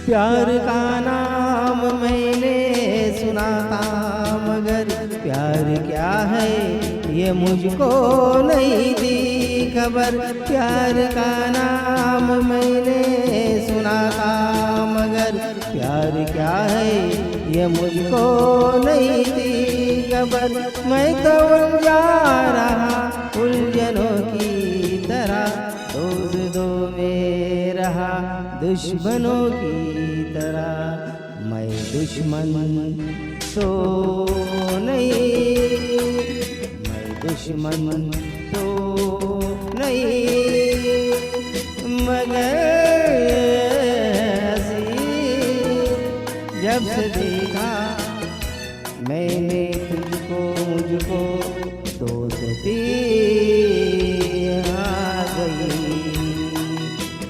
प्यार का नाम मैंने सुना था, मगर प्यार क्या है ये मुझको नहीं थी खबर। प्यार का नाम मैंने सुना था, मगर प्यार क्या है ये मुझको नहीं थी खबर। मैं तो उलझा रहा उलझनों की तरह, दो में रहा दुश्मनों की तरह। मैं दुश्मन तो नहीं, मैं दुश्मन तो नहीं, मगर हंसी जब से देखा मैंने